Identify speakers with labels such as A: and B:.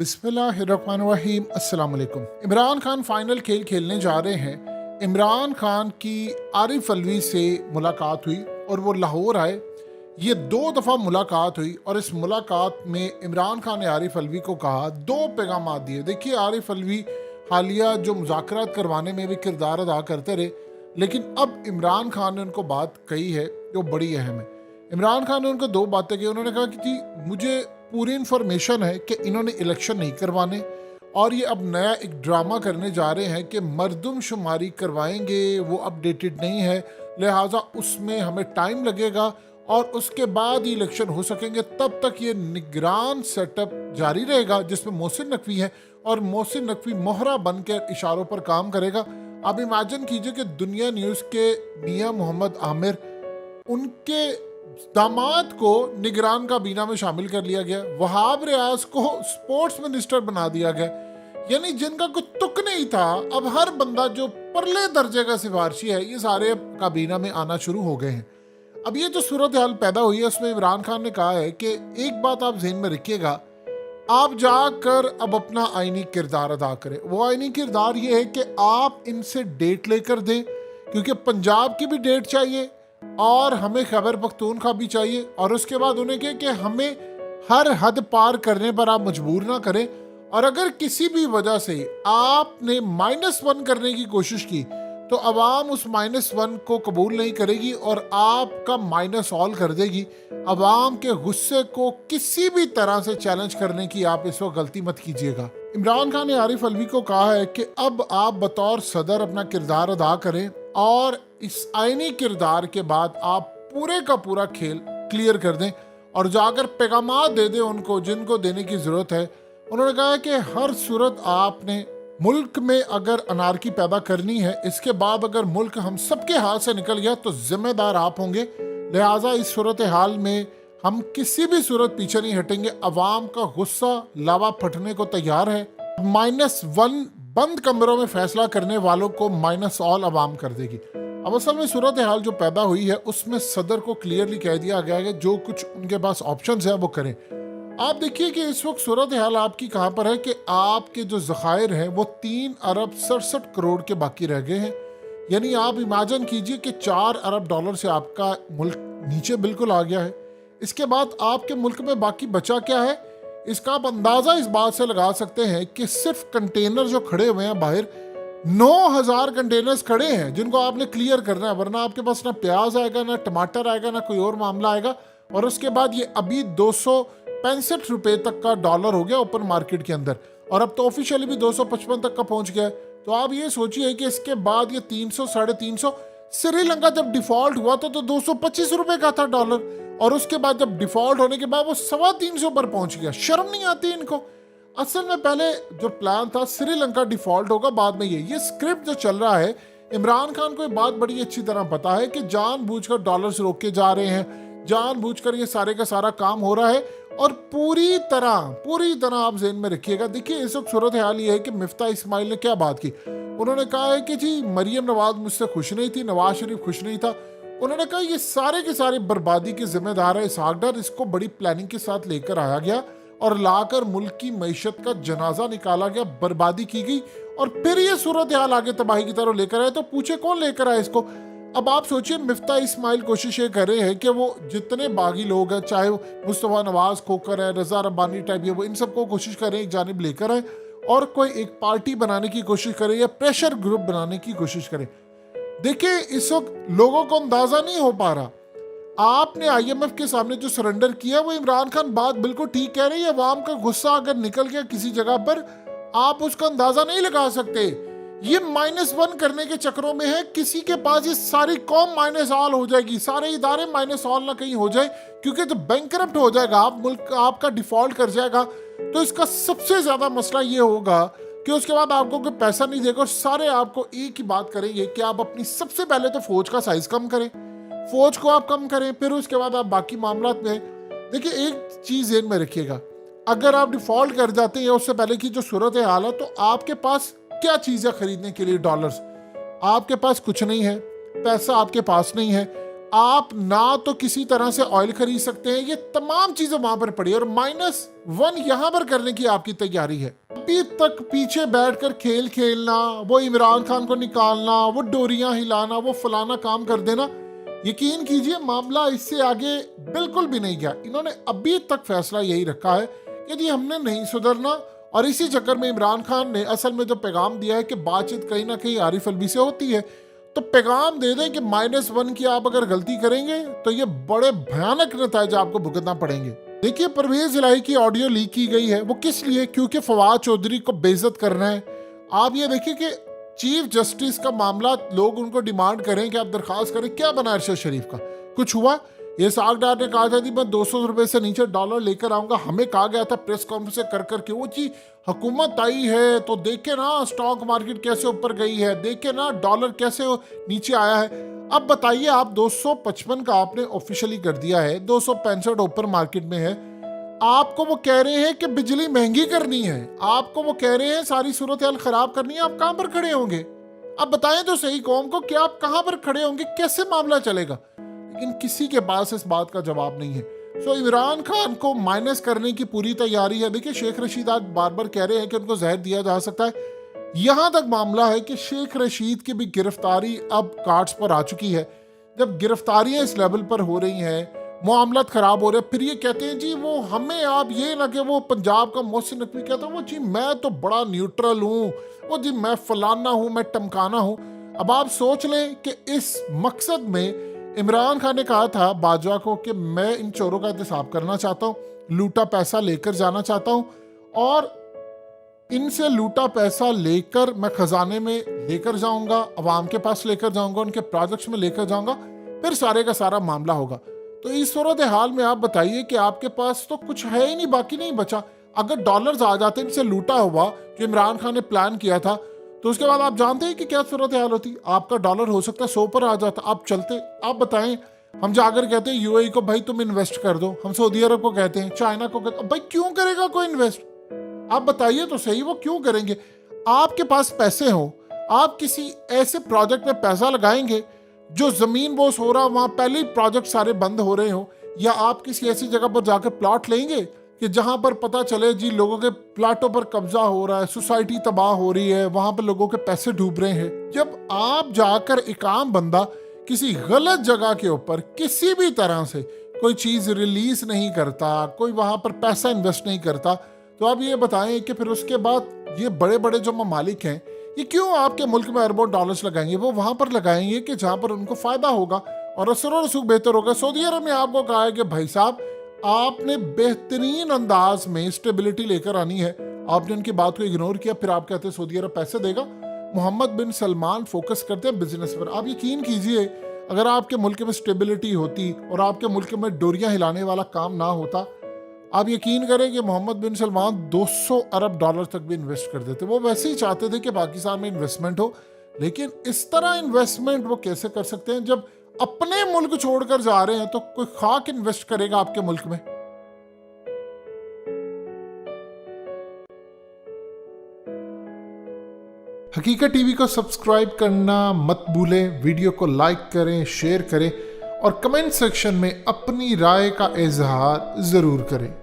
A: बिस्मिल्लाहिर्रहमानिर्रहीम। अस्सलाम वालेकुम। इमरान खान फाइनल खेल खेलने जा रहे हैं। इमरान खान की आरिफ अलवी से मुलाकात हुई और वो लाहौर आए। ये 2 दफ़ा मुलाकात हुई और इस मुलाकात में इमरान खान ने आरिफ अलवी को कहा, 2 पैगाम दिए। देखिए, आरिफ अलवी हालिया जो मुज़ाकरात करवाने में भी किरदार अदा करते रहे, लेकिन अब इमरान खान ने उनको बात कही है जो बड़ी अहम है। इमरान खान ने उनको 2 बातें की। उन्होंने कहा कि जी, मुझे पूरी इन्फॉर्मेशन है कि इन्होंने इलेक्शन नहीं करवाने और ये अब नया एक ड्रामा करने जा रहे हैं कि मरदमशुमारी करवाएंगे, वो अपडेटेड नहीं है, लिहाजा उसमें हमें टाइम लगेगा और उसके बाद ही इलेक्शन हो सकेंगे। तब तक ये निगरान सेटअप जारी रहेगा जिसमें मोहसिन नकवी है और मोहसिन नकवी मोहरा बनकर इशारों पर काम करेगा। अब इमेजिन कीजिए कि दुनिया न्यूज़ के मियां मोहम्मद आमिर, उनके दामाद को निगरान काबीना में शामिल कर लिया गया। वहाब रियाज को स्पोर्ट्स मिनिस्टर बना दिया गया। यानी जिनका कुछ तुक नहीं था, अब हर बंदा जो परले दर्जे का सिफारशी है, ये सारे काबीना में आना शुरू हो गए हैं। अब ये जो सूरत हाल पैदा हुई है, उसमें इमरान खान ने कहा है कि एक बात आप ज़हन में रखिएगा, आप जाकर अब अपना आईनी किरदार अदा करें। वो आईनी किरदार ये है कि आप इनसे डेट लेकर दें, क्योंकि पंजाब की भी डेट चाहिए और हमें खैबर पख्तूनख्वा भी चाहिए। और उसके बाद उन्हें कहे कि हमें हर हद पार करने पर आप मजबूर ना करें, और अगर किसी भी वजह से आपने -1 करने की कोशिश की तो अवाम उस -1 को कबूल नहीं करेगी और आपका -all कर देगी। अवाम के गुस्से को किसी भी तरह से चैलेंज करने की आप इस वक्त गलती मत कीजिएगा। इमरान खान ने आरिफ अलवी को कहा है कि अब आप बतौर सदर अपना किरदार अदा करें और इस आईनी किरदार के बाद आप पूरे का पूरा खेल क्लियर कर दें और जाकर पैगामात दे दें उनको जिनको देने की ज़रूरत है। उन्होंने कहा कि हर सूरत आपने मुल्क में अगर अनारकी पैदा करनी है, इसके बाद अगर मुल्क हम सबके हाथ से निकल गया तो जिम्मेदार आप होंगे। लिहाजा इस सूरत हाल में हम किसी भी सूरत पीछे नहीं हटेंगे। अवाम का गुस्सा लावा फटने को तैयार है। -1 बंद कमरों में फैसला करने वालों को -all अवाम कर देगी। अब असल में सूरत हाल जो पैदा हुई है, उसमें सदर को क्लियरली कह दिया गया है कि जो कुछ उनके पास ऑप्शंस हैं वो करें। आप देखिए कि इस वक्त सूरत हाल आपकी कहाँ पर है कि आपके जो ज़खायर हैं वो 3 अरब 67 करोड़ के बाकी रह गए हैं। यानी आप इमेजिन कीजिए कि 4 अरब डॉलर से आपका मुल्क नीचे बिल्कुल आ गया है। इसके बाद आपके मुल्क में बाकी बचा क्या है, इसका आप अंदाज़ा इस बात से लगा सकते हैं कि सिर्फ कंटेनर जो खड़े हुए हैं बाहर, 9000 कंटेनर्स खड़े हैं जिनको आपने क्लियर करना है, वरना आपके पास ना प्याज आएगा, ना टमाटर आएगा, ना कोई और मामला आएगा। और उसके बाद ये अभी 265 रुपए तक का डॉलर हो गया ओपन मार्केट के अंदर, और अब तो ऑफिशियली भी 255 तक का पहुंच गया है। तो आप ये सोचिए कि इसके बाद ये 300 साढ़े 300, श्रीलंका जब डिफॉल्ट हुआ तो 225 रुपए का था डॉलर, और उसके बाद जब डिफॉल्ट होने के बाद वो 325 पर पहुंच गया। शर्म नहीं आती इनको। असल में पहले जो प्लान था श्रीलंका डिफॉल्ट होगा, बाद में ये स्क्रिप्ट जो चल रहा है, इमरान खान को ये बात बड़ी अच्छी तरह पता है कि जानबूझकर डॉलर्स रोके जा रहे हैं, जानबूझकर ये सारे का सारा काम हो रहा है। और पूरी तरह आप ज़हन में रखिएगा। देखिए, इस वक्त सूरत हाल ये है कि मिफ्ता इस्माइल ने क्या बात की। उन्होंने कहा है कि जी, मरियम नवाज मुझसे खुश नहीं थी, नवाज शरीफ खुश नहीं था। उन्होंने कहा ये सारे के सारे बर्बादी के जिम्मेदार है इसहाक डार। इसको बड़ी प्लानिंग के साथ लेकर आया गया और लाकर मुल्क की मईशत का जनाजा निकाला गया, बर्बादी की गई, और फिर ये सूरत हाल आगे तबाही की तरफ लेकर आए। तो पूछे कौन लेकर आए इसको। अब आप सोचिए, मिफ्ता इस्माइल कोशिश ये कर रहे हैं कि वो जितने बागी लोग हैं, चाहे वो मुस्तफ़ा नवाज खोकर है, रजा रब्बानी टाइप, ये वो इन सबको कोशिश करें एक जानिब लेकर आए और कोई एक पार्टी बनाने की कोशिश करें या प्रेशर ग्रुप बनाने की कोशिश करें। देखिए, इस वक्त लोगों को अंदाजा नहीं हो पा रहा। आपने IMF के सामने जो सरेंडर किया, वो इमरान खान बात बिल्कुल ठीक कह रही है। अवाम का गुस्सा अगर निकल गया किसी जगह पर, आप उसका अंदाजा नहीं लगा सकते। ये -1 करने के चक्करों में है। किसी के पास ये सारी कौम -all हो जाएगी, सारे इदारे -all ना कहीं हो जाए, क्योंकि जब बैंकरप्ट हो जाएगा आप, मुल्क आपका डिफॉल्ट कर जाएगा, तो इसका सबसे ज्यादा मसला ये होगा कि उसके बाद आपको कोई पैसा नहीं देगा और सारे आपको एक ही बात करेंगे कि आप अपनी सबसे पहले तो फौज का साइज कम करें, फौज को आप कम करें, फिर उसके बाद आप बाकी मामला में। देखिए, एक चीज ध्यान में रखिएगा, अगर आप डिफॉल्ट कर जाते हैं उससे पहले की जो सूरत हाल है, तो आपके पास क्या चीजें खरीदने के लिए डॉलर्स, आपके पास कुछ नहीं है, पैसा आपके पास नहीं है, आप ना तो किसी तरह से ऑयल खरीद सकते हैं, ये तमाम चीजें वहां पर पड़ी और -1 यहां पर करने की आपकी तैयारी है। अभी तक पीछे बैठकर खेल खेलना, वो इमरान खान को निकालना, वो डोरियां हिलाना, वो फलाना काम कर देना, यकीन कीजिए मामला इससे आगे बिल्कुल भी नहीं गया। इन्होंने अभी तक फैसला यही रखा है कि जी हमने नहीं सुधरना, और इसी चक्कर में इमरान खान ने असल में जो पैगाम दिया है कि बातचीत कहीं ना कहीं आरिफ अलवी से होती है, तो पैगाम दे दें कि -1 की आप अगर गलती करेंगे तो ये बड़े भयानक नतीजे आपको भुगतना पड़ेंगे। देखिए परवेज इलाही की ऑडियो लीक की गई है, वो किस लिए? क्योंकि फवाद चौधरी को बेइज्जत करना है। आप ये देखिए कि चीफ जस्टिस का मामला, लोग उनको डिमांड करें कि आप दरखास्त करें, क्या बना अरशद शरीफ का? कुछ हुआ? ये सागडार ने कहा था कि मैं 200 रुपए से नीचे डॉलर लेकर आऊंगा, हमें कहा गया था प्रेस कॉन्फ्रेंस कर करके, वो जी हुकूमत आई है तो देखे ना स्टॉक मार्केट कैसे ऊपर गई है, देखे ना डॉलर कैसे नीचे आया है। अब बताइए, आप 255 का आपने ऑफिशियली कर दिया है, 265 ऊपर मार्केट में है, आपको वो कह रहे हैं कि बिजली महंगी करनी है, आपको वो कह रहे हैं सारी सूरत हाल खराब करनी है, आप कहां पर खड़े होंगे? अब बताएं तो सही कौम को कि आप कहां पर खड़े होंगे, कैसे मामला चलेगा? लेकिन किसी के पास इस बात का जवाब नहीं है। सो इमरान खान को माइनस करने की पूरी तैयारी है। देखिए शेख रशीद आज बार बार कह रहे हैं कि उनको जहर दिया जा सकता है। यहां तक मामला है कि शेख रशीद की भी गिरफ्तारी अब कार्ड्स पर आ चुकी है। जब गिरफ्तारियां इस लेवल पर हो रही हैं, मामला खराब हो रहे हैं, फिर ये कहते हैं जी वो हमें, आप ये ना कि वो पंजाब का मोहसिन नकवी कहता है वो जी मैं तो बड़ा न्यूट्रल हूँ, वो जी मैं फलाना हूँ, मैं टमकाना हूँ। अब आप सोच लें कि इस मकसद में इमरान खान ने कहा था बाजवा को कि मैं इन चोरों का एहतसाब करना चाहता हूँ, लूटा पैसा लेकर जाना चाहता हूँ, और इनसे लूटा पैसा लेकर मैं खजाने में लेकर जाऊंगा, अवाम के पास लेकर जाऊंगा, उनके प्रोजेक्ट्स में लेकर जाऊंगा, फिर सारे का सारा मामला होगा। तो इस सूरत हाल में आप बताइए कि आपके पास तो कुछ है ही नहीं, बाकी नहीं बचा। अगर डॉलर्स आ जाते, इनसे लूटा हुआ जो इमरान खान ने प्लान किया था, तो उसके बाद आप जानते हैं कि क्या सूरत हाल होती। आपका डॉलर हो सकता है 100 पर आ जाता, आप चलते। आप बताएं, हम जाकर कहते हैं यूएई को भाई तुम इन्वेस्ट कर दो, हम सऊदी अरब को कहते हैं, चाइना को कहते हैं, भाई क्यों करेगा कोई इन्वेस्ट? आप बताइए तो सही, वो क्यों करेंगे? आपके पास पैसे हो, आप किसी ऐसे प्रोजेक्ट में पैसा लगाएंगे जो जमीन बोस हो रहा, वहां पहले ही प्रोजेक्ट सारे बंद हो रहे हो, या आप किसी ऐसी जगह पर जाकर प्लॉट लेंगे कि जहां पर पता चले जी लोगों के प्लाटों पर कब्जा हो रहा है, सोसाइटी तबाह हो रही है, वहां पर लोगों के पैसे डूब रहे हैं। जब आप जाकर एक आम बंदा किसी गलत जगह के ऊपर किसी भी तरह से कोई चीज रिलीज नहीं करता, कोई वहां पर पैसा इन्वेस्ट नहीं करता, तो आप ये बताएं कि फिर उसके बाद ये बड़े बड़े जो ममालिक हैं, ये क्यों आपके मुल्क में अरबों डॉलर्स लगाएंगे? वो वहां पर लगाएंगे कि जहां पर उनको फायदा होगा और असर और रसूख बेहतर होगा। सऊदी अरब ने आपको कहा है कि भाई साहब आपने बेहतरीन अंदाज में स्टेबिलिटी लेकर आनी है, आपने उनकी बात को इग्नोर किया, फिर आप कहते हैं सऊदी अरब पैसे देगा। मोहम्मद बिन सलमान फोकस करते हैं बिजनेस पर। आप यकीन कीजिए, अगर आपके मुल्क में स्टेबिलिटी होती और आपके मुल्क में डोरियां हिलाने वाला काम ना होता, आप यकीन करें कि मोहम्मद बिन सलमान 200 अरब डॉलर तक भी इन्वेस्ट कर देते। वो वैसे ही चाहते थे कि पाकिस्तान में इन्वेस्टमेंट हो, लेकिन इस तरह इन्वेस्टमेंट वो कैसे कर सकते हैं जब अपने मुल्क छोड़कर जा रहे हैं? तो कोई खाक इन्वेस्ट करेगा आपके मुल्क में? हकीकत टीवी को सब्सक्राइब करना मत भूलें, वीडियो को लाइक करें, शेयर करें और कमेंट सेक्शन में अपनी राय का इजहार जरूर करें।